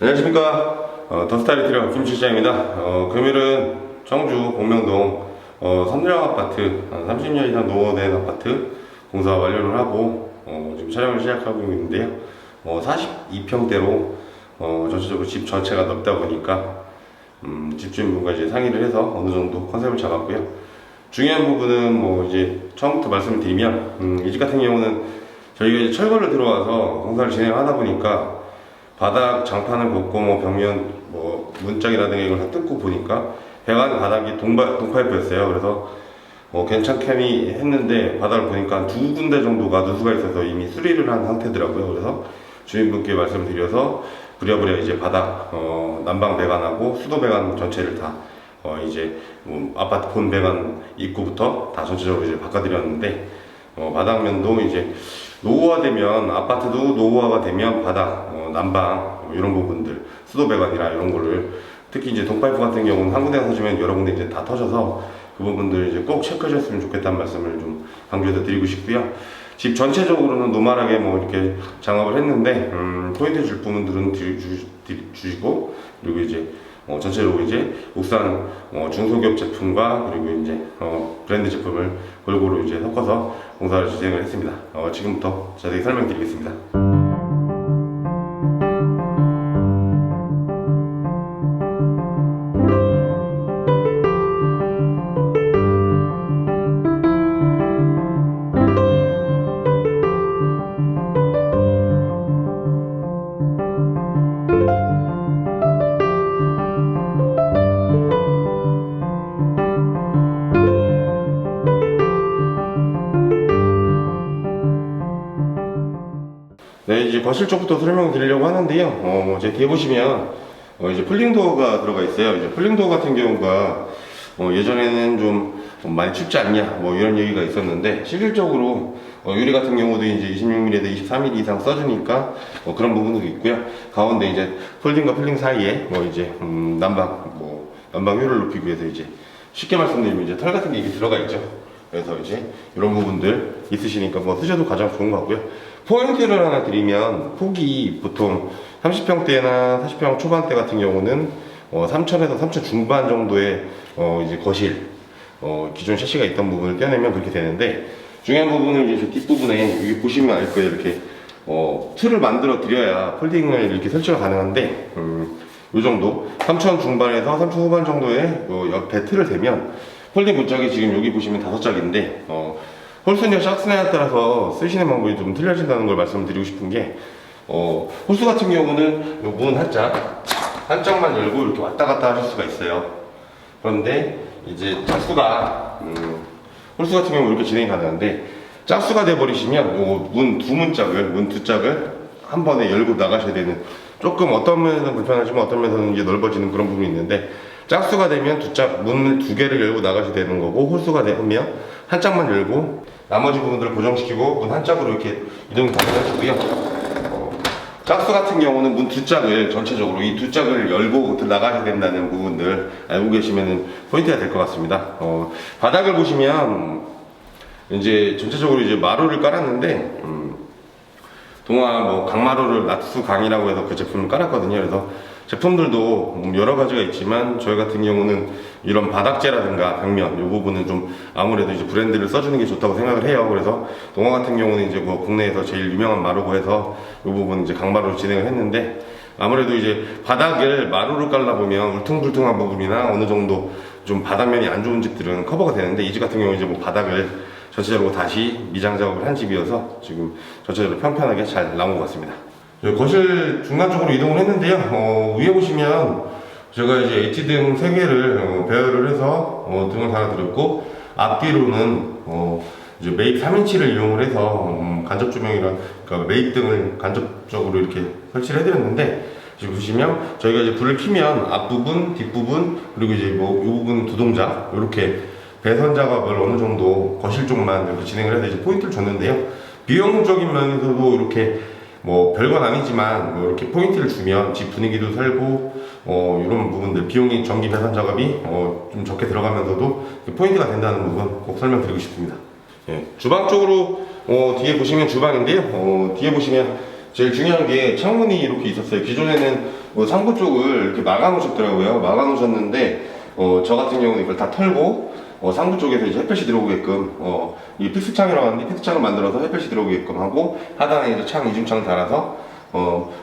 안녕하십니까. 더스타일 인테리어 김실장입니다. 금일은 청주 공명동 선대령 아파트 한 30년 이상 노후된 아파트 공사 완료를 하고 지금 촬영을 시작하고 있는데요. 42평대로 전체적으로 집 전체가 넓다 보니까 집주인분과 이제 상의를 해서 어느 정도 컨셉을 잡았고요. 중요한 부분은 이제 처음부터 말씀을 드리면 이 집 같은 경우는 저희가 이제 철거를 들어와서 공사를 진행하다 보니까 바닥 장판을 걷고 벽면 문짝이라든가 이걸 다 뜯고 보니까 배관 바닥이 동파이프였어요. 그래서 괜찮게 했는데 바닥을 보니까 두 군데 정도가 누수가 있어서 이미 수리를 한 상태더라고요. 그래서 주인분께 말씀을 드려서 부랴부랴 이제 바닥 난방 배관하고 수도 배관 전체를 다 이제 아파트 본 배관 입구부터 다 전체적으로 이제 바꿔드렸는데 바닥면도 이제 노후화되면 아파트도 노후화가 되면 바닥 난방 이런 부분들 수도 배관이나 이런 거를 특히 이제 동파이프 같은 경우는 한 군데 터지면 여러 군데 이제 다 터져서 그 부분들 이제 꼭 체크하셨으면 좋겠다는 말씀을 좀 강조해서 드리고 싶고요. 집 전체적으로는 노멀하게 이렇게 장업을 했는데 포인트 줄 부분들은 주시고 그리고 이제 전체적으로 이제 국산 중소기업 제품과 그리고 이제 브랜드 제품을 골고루 이제 섞어서 공사를 진행을 했습니다. 지금부터 자세히 설명드리겠습니다. 네, 이제 거실 쪽부터 설명드리려고 하는데요. 이제 뒤에 보시면 이제 풀링도어가 들어가 있어요. 이제 풀링도어 같은 경우가 예전에는 좀 많이 춥지 않냐 이런 얘기가 있었는데 실질적으로 유리 같은 경우도 이제 26mm에서 23mm 이상 써주니까 그런 부분도 있고요. 가운데 이제 폴딩과 풀링 사이에 이제 난방 효율을 높이기 위해서 이제 쉽게 말씀드리면 이제 털 같은 게 이게 들어가 있죠. 그래서 이제 이런 부분들 있으시니까 쓰셔도 가장 좋은 것 같고요. 포인트를 하나 드리면 폭이 보통 30평대나 40평 초반대 같은 경우는 3천에서 3천 중반 정도의 이제 거실 기존 샤시가 있던 부분을 떼어내면 그렇게 되는데 중요한 부분은 이제 뒷부분에 여기 보시면 알 거예요. 이렇게 틀을 만들어 드려야 폴딩을 이렇게 설치가 가능한데 이 정도 3천 중반에서 3천 후반 정도의 옆에 틀을 대면 폴딩 문짝이 지금 여기 보시면 5짝인데 홀수냐 샥스냐에 따라서 쓰시는 방법이 좀 틀려진다는 걸 말씀드리고 싶은 게 홀수 같은 경우는 문 한 짝만 열고 이렇게 왔다 갔다 하실 수가 있어요. 그런데 이제 짝수가 홀수 같은 경우 이렇게 진행이 가능한데 짝수가 돼 버리시면 문 두 짝을 한 번에 열고 나가셔야 되는 조금 어떤 면에서는 불편하지만 어떤 면에서는 이제 넓어지는 그런 부분이 있는데 짝수가 되면 문을 두 개를 열고 나가셔야 되는 거고 홀수가 되면 한 짝만 열고 나머지 부분들을 고정시키고 문 한 짝으로 이렇게 이동이 가능하시고요. 짝수 같은 경우는 문 두 짝을 전체적으로 이 두 짝을 열고 나가셔야 된다는 부분들 알고 계시면 포인트가 될 것 같습니다. 바닥을 보시면 이제 전체적으로 이제 마루를 깔았는데 동화 강마루를 나투스 강이라고 해서 그 제품을 깔았거든요. 그래서 제품들도 여러 가지가 있지만 저희 같은 경우는 이런 바닥재라든가 벽면 이 부분은 좀 아무래도 이제 브랜드를 써주는 게 좋다고 생각을 해요. 그래서 동화 같은 경우는 이제 국내에서 제일 유명한 마루고 해서 이 부분 이제 강마루로 진행을 했는데 아무래도 이제 바닥을 마루로 깔다 보면 울퉁불퉁한 부분이나 어느 정도 좀 바닥면이 안 좋은 집들은 커버가 되는데 이 집 같은 경우 이제 바닥을 전체적으로 다시 미장 작업을 한 집이어서 지금 전체적으로 편편하게 잘 나온 것 같습니다. 거실 중간 쪽으로 이동을 했는데요. 위에 보시면 제가 이제 H등 3개를 배열을 해서 등을 달아드렸고 앞뒤로는 이제 매입 3인치를 이용을 해서 간접 조명이랑 그러니까 매입 등을 간접적으로 이렇게 설치를 해드렸는데 지금 보시면 저희가 이제 불을 켜면 앞부분, 뒷부분 그리고 이제 이 부분 두 동작 이렇게 배선 작업을 어느 정도 거실 쪽만 이렇게 진행을 해서 이제 포인트를 줬는데요. 비용적인 면에서도 이렇게 별건 아니지만 이렇게 포인트를 주면 집 분위기도 살고 이런 부분들 비용이 전기 배선 작업이 좀 적게 들어가면서도 포인트가 된다는 부분 꼭 설명드리고 싶습니다. 예, 주방 쪽으로 뒤에 보시면 주방인데요. 뒤에 보시면 제일 중요한 게 창문이 이렇게 있었어요. 기존에는 뭐 상부 쪽을 이렇게 막아 놓으셨더라고요. 막아 놓으셨는데 저 같은 경우는 이걸 다 털고 상부 쪽에서 이제 햇볕이 들어오게끔 이 픽스창이라고 하는데 픽스창을 만들어서 햇볕이 들어오게끔 하고 하단에 이제 창 이중창을 달아서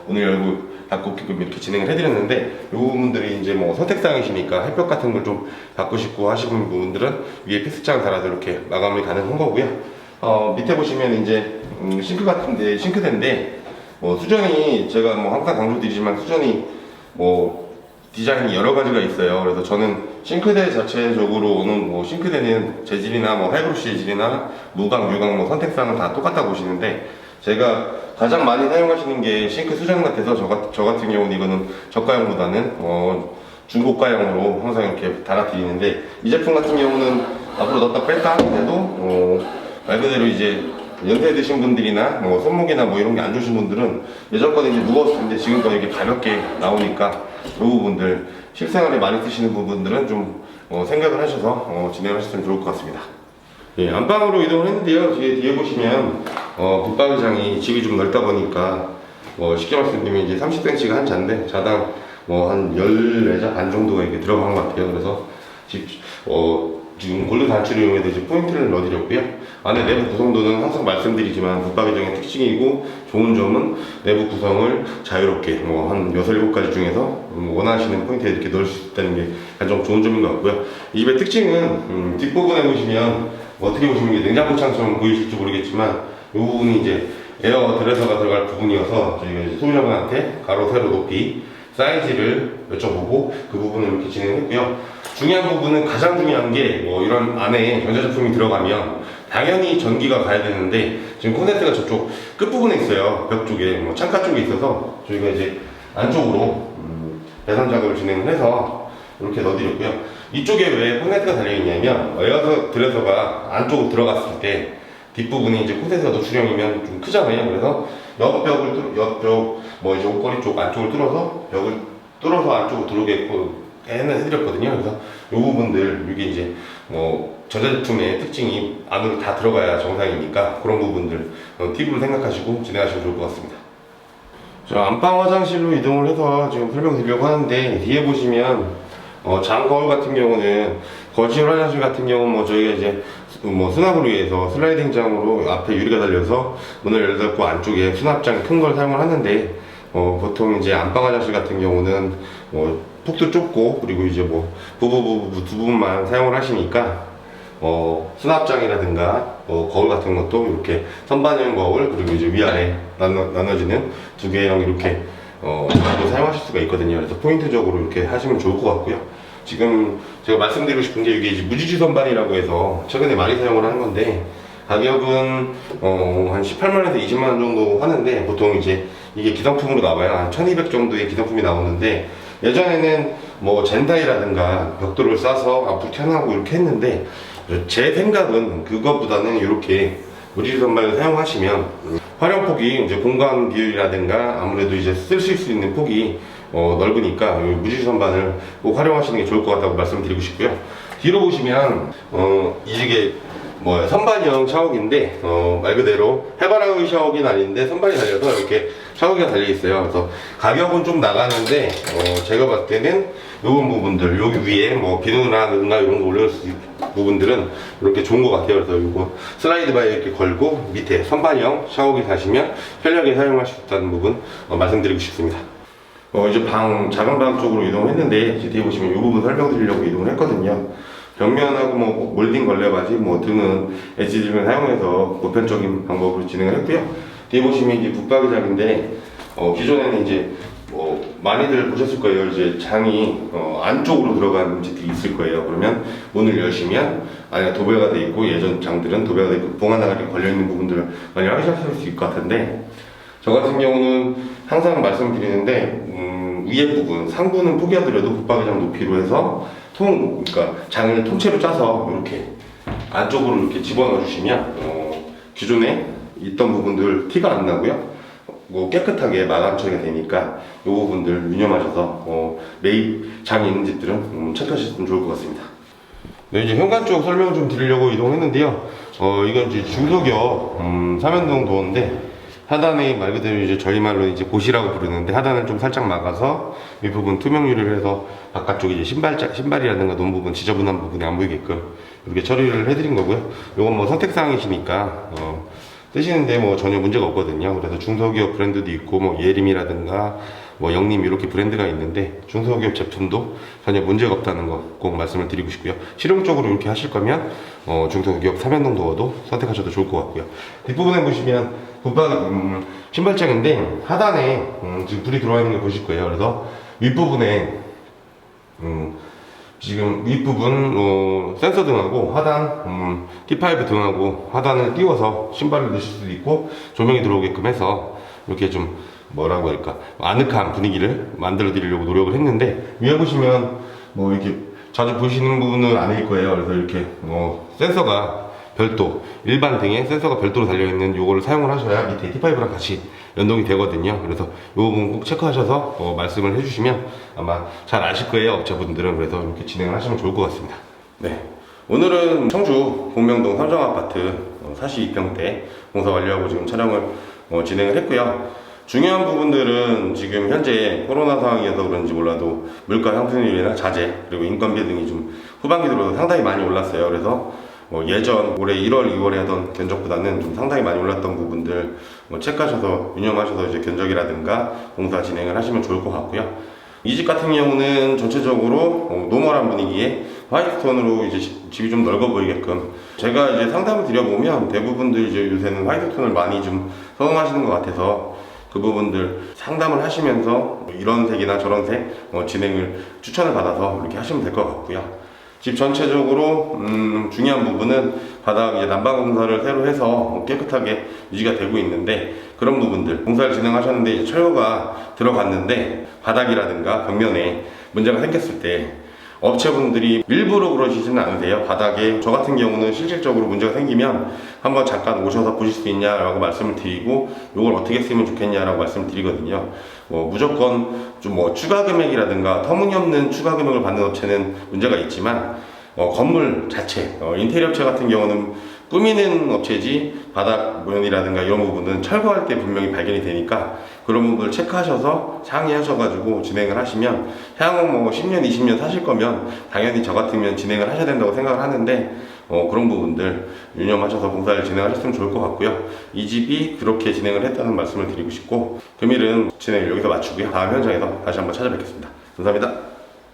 문을 열고 닫고 이렇게 진행을 해드렸는데 이 부분들이 이제 뭐 선택사항이시니까 햇볕 같은 걸 좀 받고 싶고 하시는 분들은 위에 픽스창을 달아서 이렇게 마감이 가능한 거고요. 밑에 보시면 이제 싱크 같은데 싱크대인데 수전이 제가 뭐 항상 강조드리지만 수전이 뭐 디자인이 여러 가지가 있어요. 그래서 저는 싱크대 자체적으로는 뭐 싱크대는 재질이나 뭐 하이브러시 재질이나 무광, 유광 뭐 선택사항은 다 똑같다 보시는데 제가 가장 많이 사용하시는 게 싱크 수전 같아서 저 같은 경우는 이거는 저가형보다는 중고가형으로 항상 이렇게 달아드리는데 이 제품 같은 경우는 앞으로 넣었다 뺐다 해도 말 그대로 이제 연세 드신 분들이나 뭐 손목이나 뭐 이런 게 안 좋으신 분들은 예전 거는 이제 무거웠을 텐데 지금 거는 이렇게 가볍게 나오니까 이 부분들 실생활에 많이 쓰시는 부분들은 좀 생각을 하셔서 진행을 하셨으면 좋을 것 같습니다. 예, 안방으로 이동을 했는데요. 뒤에 보시면 붙박이장이 집이 좀 넓다 보니까 쉽게 말씀드리면 이제 30cm가 한 자인데 자당 한 14자 반 정도가 이렇게 들어간 것 같아요. 그래서 지금 골드 단추를 이용해서 이제 포인트를 넣어드렸고요. 안에 내부 구성도는 항상 말씀드리지만 붙박이장의 특징이고 좋은 점은 내부 구성을 자유롭게 한 6, 7가지 중에서 원하시는 포인트에 이렇게 넣을 수 있다는 게 가장 좋은 점인 것 같고요. 이 집의 특징은 뒷부분에 보시면 어떻게 보시면 이게 냉장고 창처럼 보이실지 모르겠지만 이 부분이 이제 에어 드레서가 들어갈 부분이어서 저희가 이제 소유자분한테 가로 세로 높이 사이즈를 여쭤보고 그 부분을 이렇게 진행했고요. 중요한 부분은 가장 중요한 게 이런 안에 전자제품이 들어가면 당연히 전기가 가야 되는데 지금 콘센트가 저쪽 끝부분에 있어요. 벽 쪽에 창가 쪽에 있어서 저희가 이제 안쪽으로 배선 작업을 진행을 해서 이렇게 넣어드렸고요. 이쪽에 왜 콘센트가 달려있냐면 에어 드레서가 안쪽으로 들어갔을 때 뒷부분이 이제 콘센트가 노출형이면 좀 크잖아요. 그래서 옆벽 이제 옷걸이 쪽 안쪽을 뚫어서 벽을 뚫어서 안쪽으로 들어오게끔 해드렸거든요. 그래서 이 부분들 이게 이제 전자제품의 특징이 안으로 다 들어가야 정상이니까 그런 부분들 팁으로 생각하시고 진행하시면 좋을 것 같습니다. 자, 안방 화장실로 이동을 해서 지금 설명드리려고 하는데 뒤에 보시면 장 거울 같은 경우는 거실 화장실 같은 경우는 저희가 이제 수납을 위해서 슬라이딩장으로 앞에 유리가 달려서 문을 열닫고 안쪽에 수납장 큰 걸 사용을 하는데 보통 이제 안방 화장실 같은 경우는 폭도 좁고 그리고 이제 부부 두 부분만 사용을 하시니까 수납장이라든가 거울 같은 것도 이렇게 선반형 거울 그리고 이제 위아래 나눠지는 두 개형 이렇게 사용하실 수가 있거든요. 그래서 포인트적으로 이렇게 하시면 좋을 것 같고요. 지금 제가 말씀드리고 싶은 게 이게 이제 무지지 선반이라고 해서 최근에 많이 사용을 하는 건데 가격은 한 18만원에서 20만원 정도 하는데 보통 이제 이게 기성품으로 나와요. 한 1200 정도의 기성품이 나오는데 예전에는 젠다이라든가 벽돌을 싸서 앞으로 튀어나오고 이렇게 했는데 제 생각은 그것보다는 이렇게 무지지 선반을 사용하시면 활용폭이 이제 공간 비율이라든가 아무래도 이제 쓸 수 있는 폭이 넓으니까 무지지 선반을 꼭 활용하시는 게 좋을 것 같다고 말씀드리고 싶고요. 뒤로 보시면 이게 선반형 샤워기인데 말 그대로 해바라기 샤워기는 아닌데 선반이 달려서 이렇게 샤워기가 달려 있어요. 그래서 가격은 좀 나가는데 제가 봤을 때는 요런 부분들 여기 위에 비누라든가 이런 거 올려놓을 수 있는 부분들은 이렇게 좋은 것 같아요. 그래서 이거 슬라이드 바에 이렇게 걸고 밑에 선반형 샤워기 사시면 편리하게 사용할 수 있다는 부분 말씀드리고 싶습니다. 이제 작은 방 쪽으로 이동했는데 뒤에 보시면 이 부분 설명드리려고 이동을 했거든요. 벽면하고 몰딩 걸레바지 등은 엣지 등을 사용해서 보편적인 방법으로 진행을 했고요. 뒤에 보시면 이제 붙박이장인데 기존에는 이제 많이들 보셨을 거예요. 이제 장이 안쪽으로 들어간 집들이 있을 거예요. 그러면 문을 여시면 안에 도배가 돼 있고 예전 장들은 도배가 돼 있고 봉 하나가 이렇게 걸려 있는 부분들을 많이 확인하실 수 있을 것 같은데 저 같은 경우는 항상 말씀드리는데 위에 부분 상부는 포기하더라도 붙박이장 높이로 해서 그러니까 장을 통째로 짜서 이렇게 안쪽으로 이렇게 집어넣어 주시면 기존에 있던 부분들 티가 안 나고요. 깨끗하게 마감 처리가 되니까 이 부분들 유념하셔서 매입 장이 있는 집들은 체크하셨으면 좋을 것 같습니다. 네, 이제 현관 쪽 설명을 좀 드리려고 이동했는데요. 이건 이제 중소기업 삼연동 도어인데 하단에 말 그대로 이제 저희 말로 이제 보시라고 부르는데 하단을 좀 살짝 막아서 윗부분 투명 유리를 해서 바깥쪽 이제 신발이라든가 논 부분 지저분한 부분에 안 보이게끔 이렇게 처리를 해드린 거고요. 이건 뭐 선택사항이시니까 쓰시는데 뭐 전혀 문제가 없거든요. 그래서 중소기업 브랜드도 있고 뭐 예림이라든가 뭐 영림 이렇게 브랜드가 있는데 중소기업 제품도 전혀 문제가 없다는 거 꼭 말씀을 드리고 싶고요. 실용적으로 이렇게 하실 거면 중소기업 삼연동 도어도 선택하셔도 좋을 것 같고요. 뒷부분에 보시면 신발장인데 하단에 지금 불이 들어와 있는 걸 보실 거예요. 그래서 윗부분에 지금 윗부분 센서 등하고 하단 T5 등하고 하단을 띄워서 신발을 넣으실 수도 있고 조명이 들어오게끔 해서 이렇게 좀 뭐라고 할까 아늑한 분위기를 만들어 드리려고 노력을 했는데 위에 보시면 뭐 이렇게 자주 보시는 부분은 아닐 거예요. 그래서 이렇게 센서가 별도 일반 등에 센서가 별도로 달려있는 요거를 사용을 하셔야 밑에 T5랑 같이 연동이 되거든요. 그래서 요 부분 꼭 체크하셔서 말씀을 해주시면 아마 잘 아실 거예요, 업체분들은. 그래서 이렇게 진행을 하시면 좋을 것 같습니다. 네, 오늘은 청주 공명동 삼성아파트 42평대 공사 완료하고 지금 촬영을 진행을 했고요. 중요한 부분들은 지금 현재 코로나 상황이어서 그런지 몰라도 물가 상승률이나 자재 그리고 인건비 등이 좀 후반기 들어서 상당히 많이 올랐어요. 그래서 예전 올해 1월, 2월에 하던 견적보다는 좀 상당히 많이 올랐던 부분들 체크하셔서 유념하셔서 이제 견적이라든가 공사 진행을 하시면 좋을 것 같고요. 이 집 같은 경우는 전체적으로 노멀한 분위기에 화이트톤으로 이제 집이 좀 넓어 보이게끔 제가 이제 상담을 드려보면 대부분들 이제 요새는 화이트톤을 많이 좀 선호하시는 것 같아서 그 부분들 상담을 하시면서 이런 색이나 저런 색 진행을 추천을 받아서 이렇게 하시면 될 것 같고요. 집 전체적으로 중요한 부분은 바닥 이제 난방 공사를 새로 해서 깨끗하게 유지가 되고 있는데 그런 부분들 공사를 진행하셨는데 이제 철거가 들어갔는데 바닥이라든가 벽면에 문제가 생겼을 때 업체분들이 일부러 그러시지는 않으세요. 바닥에 저 같은 경우는 실질적으로 문제가 생기면 한번 잠깐 오셔서 보실 수 있냐라고 말씀을 드리고 이걸 어떻게 쓰면 좋겠냐라고 말씀을 드리거든요. 무조건 좀 추가 금액이라든가 터무니없는 추가 금액을 받는 업체는 문제가 있지만 건물 자체 인테리어 업체 같은 경우는 꾸미는 업체지 바닥 면이라든가 이런 부분은 철거할 때 분명히 발견이 되니까 그런 부분을 체크하셔서 상의하셔가지고 진행을 하시면 향후 10년, 20년 사실 거면 당연히 저 같으면 진행을 하셔야 된다고 생각을 하는데 그런 부분들 유념하셔서 공사를 진행하셨으면 좋을 것 같고요. 이 집이 그렇게 진행을 했다는 말씀을 드리고 싶고 금일은 진행을 여기서 마치고요. 다음 현장에서 다시 한번 찾아뵙겠습니다. 감사합니다.